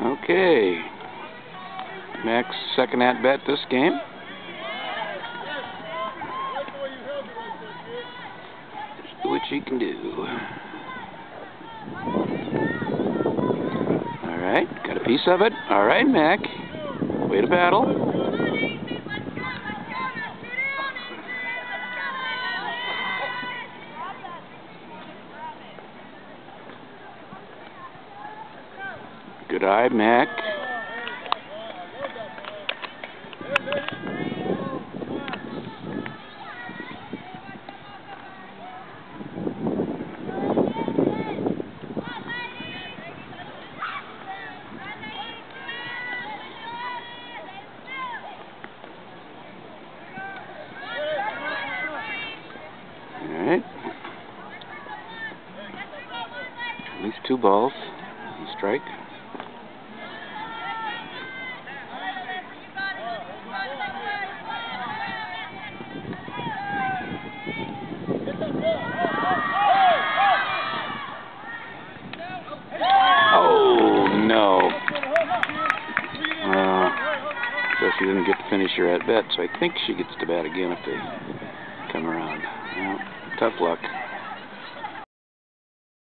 Okay. Mac's second at bat this game. See what she can do. Alright, got a piece of it. Alright, Mac. Way to battle. Good eye, Mac. Alright. At least 2 balls. Strike. Oh, no. So she didn't get to finish her at bat, so I think she gets to bat again if they come around. Well, tough luck.